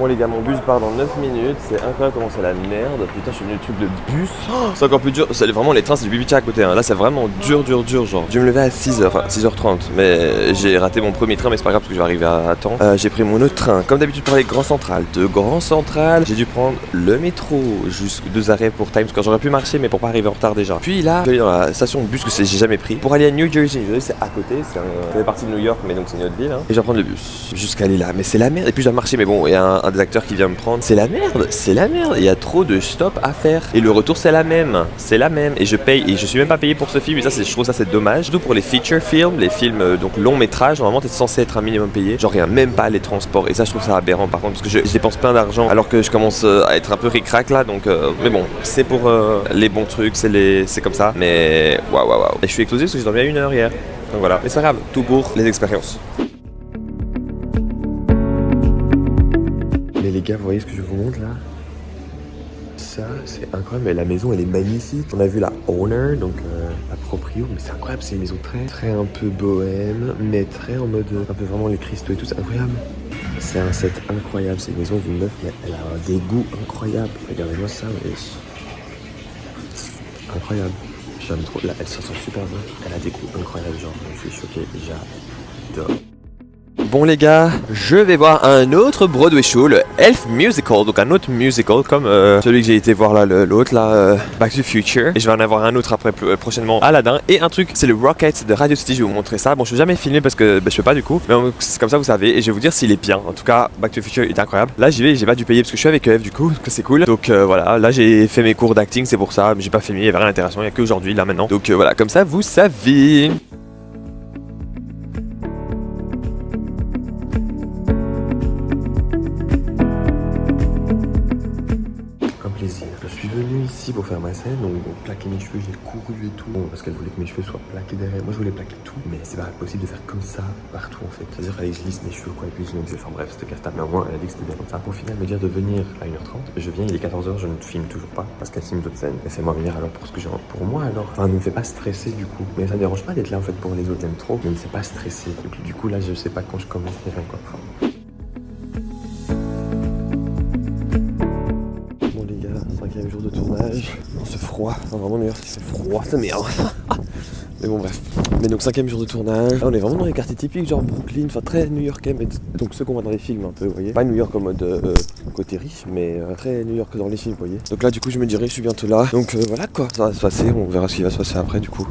Bon les gars, mon bus part dans 9 minutes, c'est incroyable comment c'est la merde. Putain, je suis venu le truc de bus. Oh, c'est encore plus dur, c'est vraiment les trains, c'est du bibicha à côté. Hein. Là, c'est vraiment dur, genre. Je vais me lever à 6h, enfin 6h30, mais j'ai raté mon premier train, mais c'est pas grave parce que je vais arriver à temps. J'ai pris mon autre train, comme d'habitude pour aller Grand Central. De Grand Central, j'ai dû prendre le métro, juste 2 arrêts pour Times Square. J'aurais pu marcher, mais pour pas arriver en retard déjà. Puis là, je vais aller dans la station de bus que j'ai jamais pris pour aller à New Jersey. C'est à côté, ça fait partie de New York, mais donc c'est une autre ville. Hein. Et je vais prendre le bus jusqu'à aller là, mais c'est la merde. Et puis je dois marcher, mais bon, il y a un des acteurs qui vient me prendre. C'est la merde. Il y a trop de stops à faire. Et le retour, c'est la même. Et je paye. Et je suis même pas payé pour ce film. Et ça, je trouve ça c'est dommage. Surtout pour les feature films, les films donc long métrage. Normalement, t'es censé être un minimum payé. Genre, il y a même pas les transports. Et ça, je trouve ça aberrant par contre, parce que je dépense plein d'argent alors que je commence à être un peu ric-rac là. Donc, mais bon, c'est pour les bons trucs. C'est comme ça. Mais waouh. Et je suis explosé parce que j'ai dormi à 1h hier. Donc voilà. Mais c'est pas grave. Tout pour les expériences. Mais les gars, vous voyez ce que je vous montre là? Ça, c'est incroyable, mais la maison elle est magnifique. On a vu la owner, donc la proprio, mais c'est incroyable, c'est une maison très un peu bohème, mais très en mode un peu vraiment les cristaux et tout, c'est incroyable. C'est un set incroyable, c'est une maison d'une meuf, mais elle a des goûts incroyables. Regardez-moi ça, mais incroyable. J'aime trop, là, elle se sent super bien. Elle a des goûts incroyables, genre, je suis choqué, j'adore. Bon les gars, je vais voir un autre Broadway show, le Elf Musical, donc un autre musical comme celui que j'ai été voir là, l'autre là, Back to the Future. Et je vais en avoir un autre après prochainement, Aladdin. Et un truc, c'est le Rocket de Radio City, je vais vous montrer ça. Bon, je vais jamais filmer parce que je peux pas du coup, mais c'est comme ça vous savez. Et je vais vous dire s'il est bien. En tout cas, Back to the Future est incroyable. Là j'y vais, j'ai pas dû payer parce que je suis avec Eve du coup, que c'est cool. Donc voilà, là j'ai fait mes cours d'acting, c'est pour ça, mais j'ai pas filmé, il y avait rien d'intéressant, il y a qu'aujourd'hui là maintenant. Donc voilà, comme ça vous savez. Je suis venu ici pour faire ma scène, donc plaquer mes cheveux, j'ai couru et tout, parce qu'elle voulait que mes cheveux soient plaqués derrière. Moi je voulais plaquer tout, mais c'est pas possible de faire comme ça partout en fait. C'est-à-dire qu'il fallait que je lisse mes cheveux quoi, et puis je me disais, enfin bref, c'était casse-table, mais au moins elle a dit que c'était bien comme ça. Au final, me dire de venir à 1h30, je viens, il est 14h, je ne filme toujours pas, parce qu'elle filme d'autres scènes. Et fais-moi venir alors pour ce que j'ai pour moi alors. Enfin, ne me fait pas stresser du coup, mais ça me dérange pas d'être là en fait pour les autres, j'aime trop, mais ne me fait pas stresser. Donc du coup là, je sais pas quand je commence, ni rien quoi. Enfin, cinquième jour de tournage, dans ce froid, enfin, vraiment New York c'est froid, ça merde. Mais bon bref, mais donc 5e jour de tournage, là on est vraiment dans les quartiers typiques genre Brooklyn, enfin très new-yorkais, mais donc ceux qu'on voit dans les films un peu, vous voyez. Pas New York en mode côté riche, mais très New York dans les films, vous voyez. Donc là du coup je me dirais je suis bientôt là, donc voilà quoi, ça va se passer, on verra ce qui va se passer après du coup.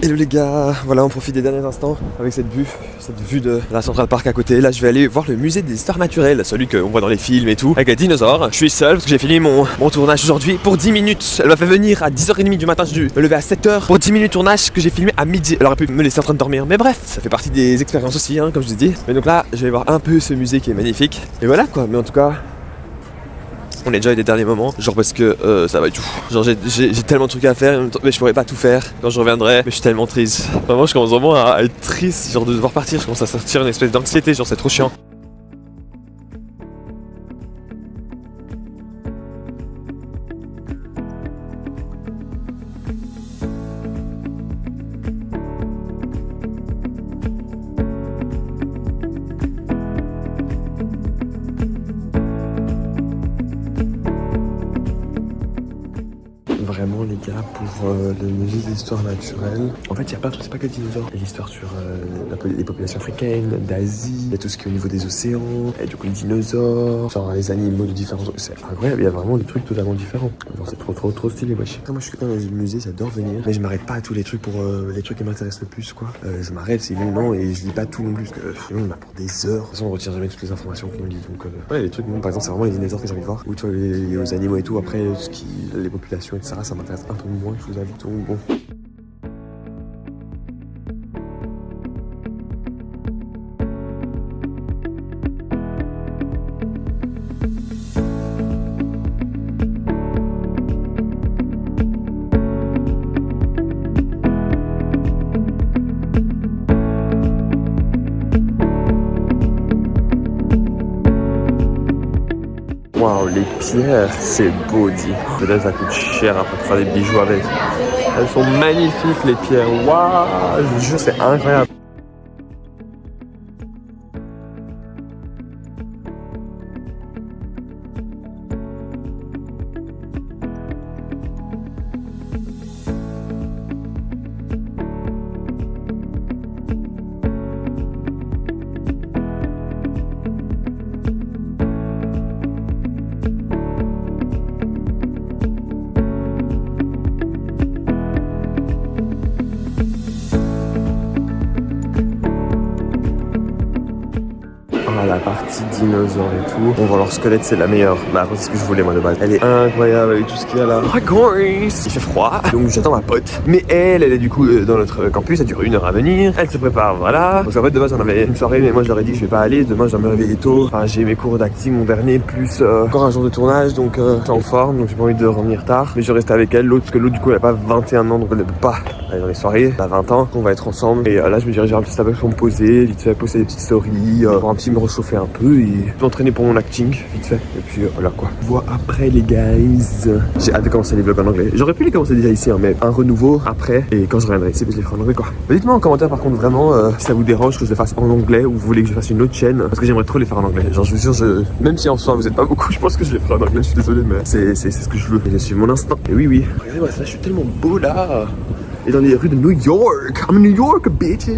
Hello les gars, voilà on profite des derniers instants avec cette vue de la Central Park à côté. Là je vais aller voir le musée des histoires naturelles, celui qu'on voit dans les films et tout, avec les dinosaures. Je suis seul parce que j'ai fini mon tournage aujourd'hui pour 10 minutes. Elle m'a fait venir à 10h30 du matin, j'ai dû me lever à 7h pour 10 minutes tournage que j'ai filmé à midi. Elle aurait pu me laisser en train de dormir, mais bref, ça fait partie des expériences aussi hein, comme je vous ai dit. Mais donc là je vais voir un peu ce musée qui est magnifique. Et voilà quoi, mais en tout cas... On est déjà à des derniers moments, genre parce que ça va et tout. Genre j'ai tellement de trucs à faire, mais je pourrais pas tout faire quand je reviendrai. Mais je suis tellement triste. Vraiment, je commence vraiment à être triste, genre de devoir partir. Je commence à sentir une espèce d'anxiété, genre c'est trop chiant. Vraiment les gars, pour le musée des histoires naturelles, en fait il y a plein de trucs, c'est pas que les dinosaures. Il y a l'histoire sur les populations africaines, d'Asie, il y a tout ce qui est au niveau des océans, et du coup les dinosaures, genre les animaux de différents... C'est incroyable, il y a vraiment des trucs totalement différents. Genre c'est trop stylé wesh. Moi je suis quelqu'un dans le musée, j'adore venir, mais je m'arrête pas à tous les trucs pour les trucs qui m'intéressent le plus quoi. Je m'arrête, c'est long, non, et je lis pas tout non plus, parce que sinon on m'apprend des heures. De toute façon on retient jamais toutes les informations qu'on lit, donc ouais les trucs, par exemple c'est vraiment les dinosaures que j'ai envie de voir, ou tu vois les animaux et tout, après les populations etc. Ça m'intéresse un peu moins, je vous avoue. Donc bon. Waouh, les pierres, c'est beau dit. Peut-être ça coûte cher après de faire des bijoux avec. Elles sont magnifiques les pierres. Waouh, je vous jure, c'est incroyable. petits dinosaures et tout. On voit leur squelette, c'est la meilleure. Bah après c'est ce que je voulais moi de base. Elle est incroyable avec tout ce qu'il y a là. Il fait froid, donc j'attends ma pote. Mais elle est du coup dans notre campus, ça dure 1 heure à venir. Elle se prépare, voilà. Donc en fait de base on avait une soirée, mais moi je leur ai dit que je vais pas aller. Demain je dois me réveiller tôt. Enfin j'ai mes cours d'acting, mon dernier, plus encore un jour de tournage, donc je suis en forme, donc j'ai pas envie de revenir tard. Mais je reste avec elle, l'autre, parce que l'autre du coup elle a pas 21 ans, donc elle ne peut pas aller dans les soirées. Elle a 20 ans, on va être ensemble. Et là je me dirige vers un petit Starbucks pour me poser, vite fait poster des petites stories, pour un petit me réchauffer un peu et m'entraîner pour mon acting, vite fait. Et puis voilà quoi. Vois après les guys. J'ai hâte de commencer les vlogs en anglais. J'aurais pu les commencer déjà ici, hein, mais un renouveau après, et quand je reviendrai ici, je les ferai en anglais quoi. Dites-moi en commentaire par contre vraiment si ça vous dérange que je les fasse en anglais ou vous voulez que je fasse une autre chaîne, parce que j'aimerais trop les faire en anglais. Genre je vous jure, même si en soi vous êtes pas beaucoup, je pense que je les ferai en anglais, je suis désolé, mais c'est ce que je veux. Et je suis mon instinct. Et oui, regardez-moi ça, je suis tellement beau là. Et dans les rues de New York. I'm in New York, bitches.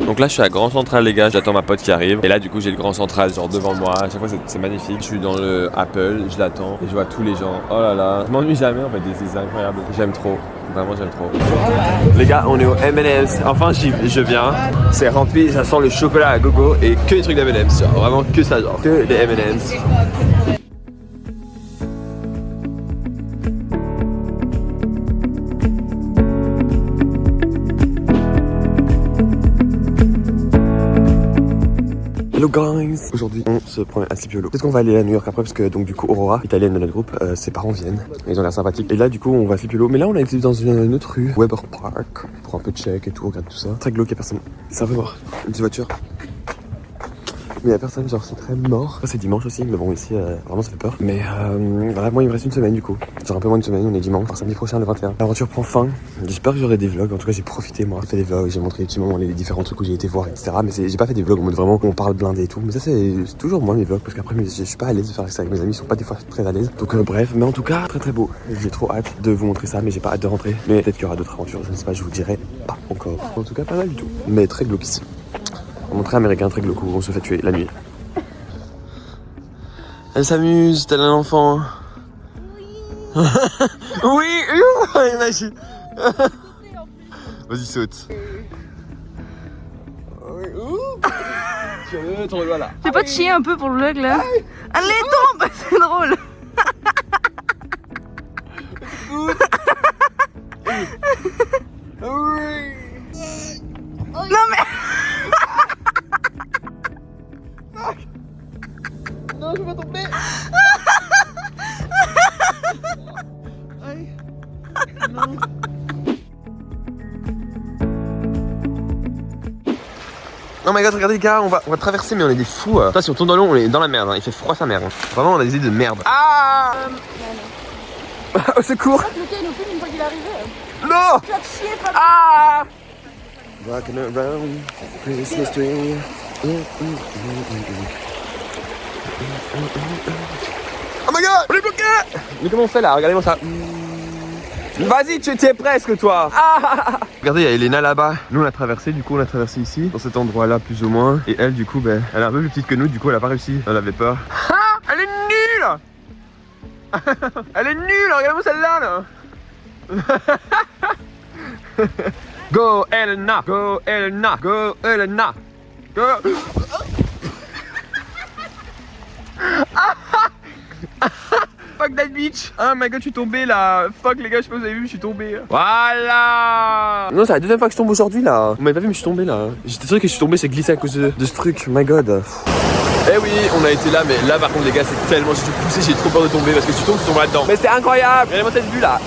Donc là je suis à Grand Central les gars, j'attends ma pote qui arrive. Et là du coup j'ai le Grand Central genre devant moi. À chaque fois c'est magnifique. Je suis dans le Apple, je l'attends et je vois tous les gens. Oh là là, je m'ennuie jamais en fait, c'est incroyable. J'aime trop. Vraiment j'aime trop. Les gars on est au M&M's. Enfin je viens. C'est rempli, ça sent le chocolat à gogo et que des trucs d'M&M's. Genre vraiment que ça, genre que des M&M's. Hello guys! Aujourd'hui on se promène à Sleepy Hollow. Peut-être qu'on va aller à New York après parce que donc du coup Aurora, italienne de notre groupe, ses parents viennent. Ils ont l'air sympathiques. Et là du coup on va à Sleepy Hollow. Mais là on a été dans une autre rue, Weber Park, pour un peu de check et tout, regarde tout ça. Très glauque, y'a personne. C'est un peu mort. Une petite voiture. Mais y'a personne, genre c'est très mort. C'est dimanche aussi, mais bon ici vraiment ça fait peur. Mais voilà, moi il me reste une semaine du coup. Genre un peu moins d'une semaine, on est dimanche, alors samedi prochain le 21. L'aventure prend fin. J'espère que j'aurai des vlogs, en tout cas j'ai profité moi. J'ai fait des vlogs, j'ai montré les petits moments, les différents trucs où j'ai été voir, etc. Mais j'ai pas fait des vlogs en mode vraiment où on parle blindé et tout. Mais ça c'est toujours moi mes vlogs, parce qu'après je suis pas à l'aise de faire ça avec mes amis, ils sont pas des fois très à l'aise. Donc bref, mais en tout cas très beau. J'ai trop hâte de vous montrer ça, mais j'ai pas hâte de rentrer. Mais peut-être qu'il y aura d'autres aventures, je ne sais pas, je vous dirai pas encore. En tout cas pas mal du tout. Mais très glauque ici. On très américain, très glauque, où on se fait tuer la nuit. Elle s'amuse, tel un enfant. Oui, imagine. Vas-y, saute. Tu veux trop loin là. Fais pas de chier un peu pour le vlog là. Allez, tombe. C'est drôle. Non mais... Non, je vais pas tomber. Aïe. Non. Oh my god, regardez les gars, on va traverser mais on est des fous. Putain, si on tourne dans l'eau, on est dans la merde, hein. Il fait froid sa mère. Hein. Vraiment, on a des idées de merde. Ah au secours. Le gars il nous filme une fois qu'il est arrivé. Non. Tu vas te chier, pas. Ah Walking around Christmas tree. Oh my god, on est bloqué. Mais comment on fait là? Regardez-moi ça. Vas-y, tu es presque toi. Ah regardez, il y a Elena là-bas. Nous on a traversé, du coup on a traversé ici, dans cet endroit-là plus ou moins. Et elle du coup, ben, elle est un peu plus petite que nous, du coup elle a pas réussi. Elle avait peur. Ah, elle est nulle. Elle est nulle, regardez-moi celle-là là. Go Elena, go Elena, go Elena, go. Fuck that bitch. Oh my god, je suis tombé là. Fuck les gars, je sais pas si vous avez vu, je suis tombé. Voilà. Non, c'est la deuxième fois que je tombe aujourd'hui là. Vous m'avez pas vu, mais je suis tombé là. J'étais sûr que je suis tombé, c'est glissé à cause de ce truc. My god. Eh oui, on a été là, mais là par contre les gars, c'est tellement, j'ai dû pousser, j'ai trop peur de tomber parce que si tu tombes, tu tombes là-dedans. Mais c'était incroyable. Regardez-moi cette vue là.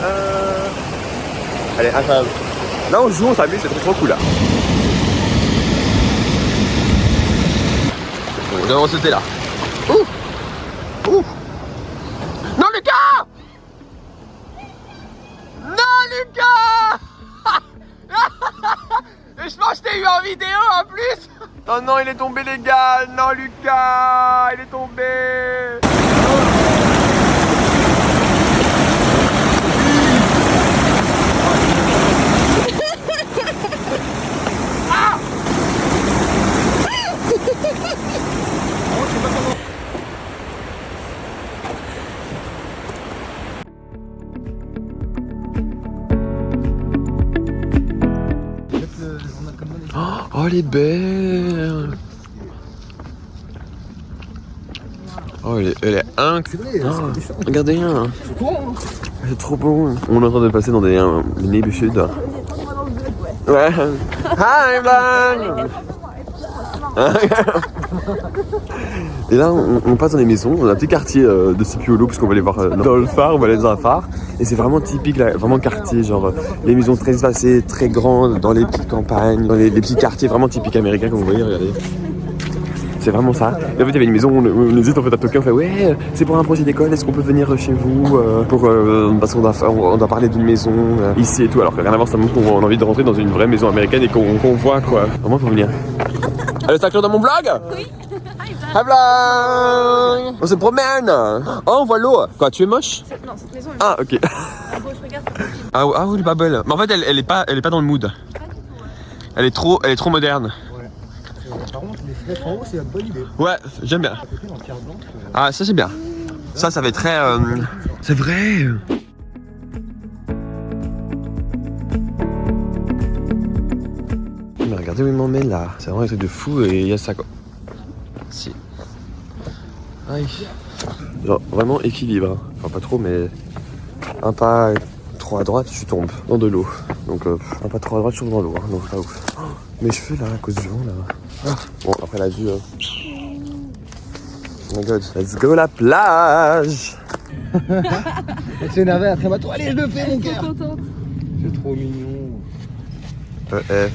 Allez, incroyable. Là on joue, on s'amuse, c'est trop cool là. Bon, on va sauter là. Ouh. Ouh. Non Lucas. Non Lucas. Et je pense que je t'ai eu en vidéo en plus. Oh non, il est tombé les gars. Non Lucas, il est tombé. Oh Oh, elle est belle. Oh, elle est incroyable. Regardez, hein. C'est trop beau. On est en train de passer dans des neighborhoods. Ouais. Hi, Blanc. Et là, on passe dans les maisons, dans un petit quartier de Sipiolo, parce qu'on va aller voir dans le phare, on va aller dans un phare. Et c'est vraiment typique, là, vraiment quartier, genre les maisons très espacées, très grandes, dans les petites campagnes, dans les petits quartiers vraiment typiques américains, comme vous voyez, regardez. C'est vraiment ça. Et en fait, il y avait une maison, on hésite en fait à toquer, on fait ouais, c'est pour un projet d'école, est-ce qu'on peut venir chez vous parce qu'on doit parler d'une maison ici et tout. Alors que rien à voir, ça montre qu'on a envie de rentrer dans une vraie maison américaine et qu'on voit quoi. Vraiment, faut venir. Allez, ça dans mon vlog? Oui. Hi vlog. On se promène. Oh, on voit l'eau. Quoi, tu es moche? Non, cette maison. Ah, ok. Ah oui, elle est pas belle. Mais en fait, elle est pas dans le mood. Elle est trop moderne. Par contre, les fenêtres en haut, c'est une bonne idée. Ouais, j'aime bien. Ah, ça c'est bien. Ça fait très... C'est vrai. Mais regardez où il m'emmène là. C'est vraiment un truc de fou et il y a ça quoi. Si. Aïe. Genre vraiment équilibre. Enfin pas trop mais... Un pas trop à droite, je tombe dans de l'eau. Donc un pas trop à droite, je tombe dans l'eau. Hein. Donc pas ouf. Oh, mes cheveux là, à cause du vent là. Ah. Bon, après la vue... Oh my god, let's go la plage. Elle s'est énervée après moi. Allez, je le fais mon cœur. C'est trop mignon. EF.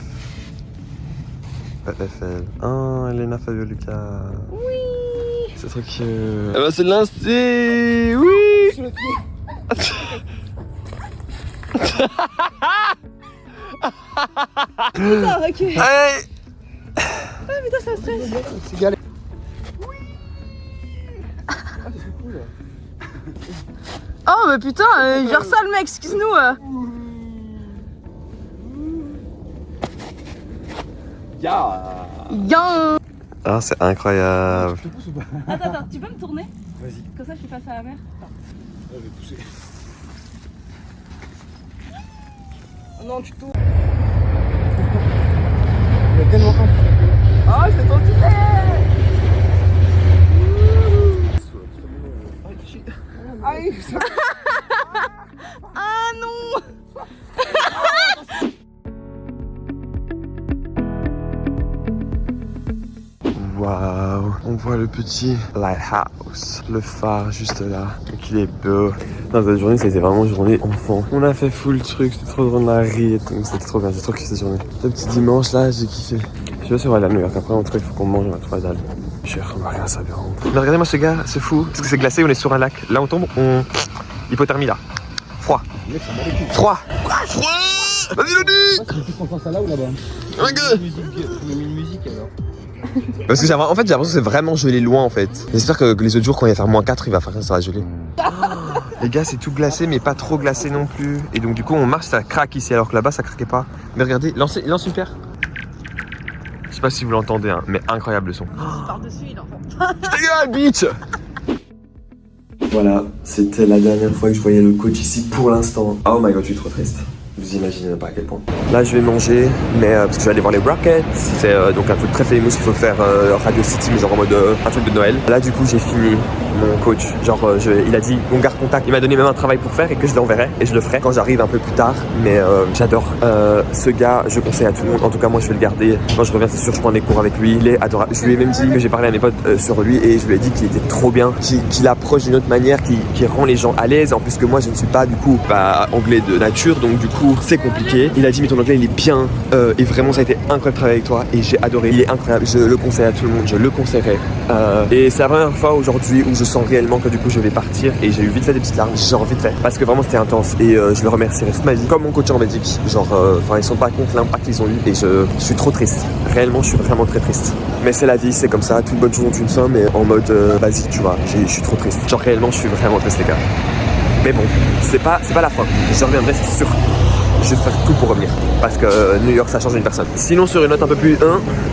EFL. Oh, Elena Fabio Lucas. Oui. C'est trop cute. Eh ben c'est de l'insté. Oui. Putain, ok. Hey. Ah putain, ça stresse. C'est galère. Oh mais putain, genre ça le mec, excuse-nous. Ya. Ah, c'est incroyable. Attends, tu peux me tourner? Vas-y. Comme ça je suis face à la mer. Je vais pousser. Oh non, tu tournes. Il y a tellement un. Oh, c'est trop stylé. Aïe, ça... Ah non. Waouh, on voit le petit lighthouse, le phare juste là. Donc il est beau. Dans cette journée, ça a été vraiment une journée enfant. On a fait full truc, c'était trop drôle, on a ri et tout. C'était trop bien, j'ai trop kiffé cette journée. Le petit dimanche là, j'ai kiffé. Je sais pas si on va aller à New York après, en tout cas il faut qu'on mange, on va trouver dalle. Cher, on va rien ça bien. Mais regardez-moi ce gars, c'est fou. Parce que c'est glacé, on est sur un lac. Là on tombe, hypothermie là. Froid. Froid. Froid. Vas-y le dis. On pense à là ou là-bas? Ok. Une musique alors. Parce que j'ai l'impression que c'est vraiment gelé loin en fait. J'espère que les autres jours quand il va faire -4 il va faire ça va geler. Les gars c'est tout glacé mais pas trop glacé non plus. Et donc du coup on marche ça craque ici alors que là-bas ça craquait pas. Mais regardez, lance une paire. Je sais pas si vous l'entendez hein, mais incroyable le son. Par-dessus, il entend. Dégueule bitch. Voilà, c'était la dernière fois que je voyais le coach ici pour l'instant. Oh my god, je suis trop triste. Vous imaginez pas à quel point. Là je vais manger, mais parce que je vais aller voir les Rockets. C'est donc un truc très fameux qu'il faut faire Radio City, mais genre en mode un truc de Noël. Là du coup j'ai fini mon coach. Genre il a dit on garde contact. Il m'a donné même un travail pour faire et que je l'enverrai. Et je le ferai quand j'arrive un peu plus tard. Mais j'adore. Ce gars, je conseille à tout le monde. En tout cas moi je vais le garder. Quand je reviens c'est sûr je prends des cours avec lui. Il est adorable. Je lui ai même dit que j'ai parlé à mes potes sur lui et je lui ai dit qu'il était trop bien. Qu'il approche d'une autre manière, qui rend les gens à l'aise. En plus que moi je ne suis pas du coup anglais de nature. Donc du coup c'est compliqué. Il a dit mais ton anglais il est bien et vraiment ça a été incroyable de travailler avec toi et j'ai adoré. Il est incroyable, je le conseille à tout le monde, je le conseillerais. Et c'est la première fois aujourd'hui où je sens réellement que du coup je vais partir et j'ai eu vite fait des petites larmes, genre vite fait parce que vraiment c'était intense et je le remercierai toute ma vie comme mon coach en Belgique. Genre ils sont pas contre l'impact qu'ils ont eu et je suis trop triste. Réellement je suis vraiment très triste. Mais c'est la vie, c'est comme ça, toute bonne chose ont une fin mais en mode basique tu vois, je suis trop triste. Genre réellement je suis vraiment triste les gars. Mais bon, c'est pas la fin, je reviendrai c'est sûr. je vais faire tout pour revenir. Parce que New York, ça change une personne. Sinon, sur une note un peu plus 1,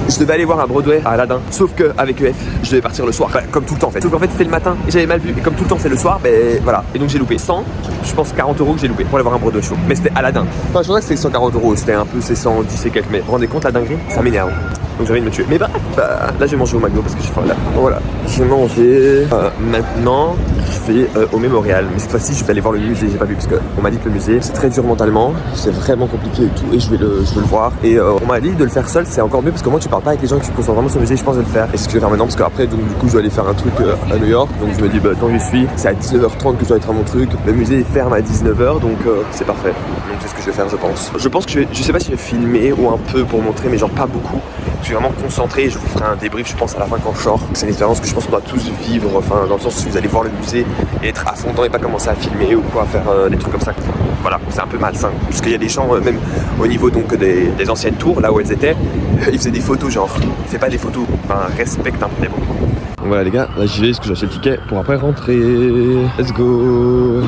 je devais aller voir à Broadway à Aladdin. Sauf que avec EF, je devais partir le soir. Enfin, comme tout le temps en fait. Sauf qu'en fait, c'était le matin et j'avais mal vu. Et comme tout le temps, c'est le soir, ben voilà. Et donc j'ai loupé 100, je pense 40 € que j'ai loupé pour aller voir un Broadway show. Mais c'était Aladdin. Enfin, je pensais que c'était 140 €. C'était un peu ces 110 et quelques. Mais vous vous rendez compte la dinguerie? Ça m'énerve. Donc j'ai envie de me tuer. Mais bah, là je vais manger au McDo parce que je suis faim là. Voilà. Je vais manger. Maintenant, je vais au Mémorial. Mais cette fois-ci, je vais aller voir le musée. J'ai pas vu parce qu'on m'a dit que le musée c'est très dur mentalement. C'est vraiment compliqué et tout. Et je veux le voir. Et on m'a dit de le faire seul, c'est encore mieux parce que moi tu parles pas avec les gens qui se concentrent vraiment sur le musée. Je pense de le faire. Et ce que je vais faire maintenant parce qu'après, donc du coup, je dois aller faire un truc à New York. Donc je me dis, bah tant que j'y suis, c'est à 19h30 que je dois être à mon truc. Le musée ferme à 19h, donc c'est parfait. Donc c'est ce que je vais faire, je pense. Je pense que je sais pas si je vais filmer ou un peu pour montrer, mais genre pas beaucoup. Je suis vraiment concentré et je vous ferai un débrief, je pense, à la fin quand je sors. C'est une expérience que je pense qu'on doit tous vivre, enfin, dans le sens où vous allez voir le musée et être à fond dedans et pas commencer à filmer ou quoi, faire des trucs comme ça. Voilà, c'est un peu malsain. Parce qu'il y a des gens, même au niveau donc des anciennes tours, là où elles étaient, ils faisaient des photos, genre, fais pas des photos, enfin, respecte un peu les bons. Voilà les gars, là j'y vais parce que j'ai acheté le ticket pour après rentrer. Let's go.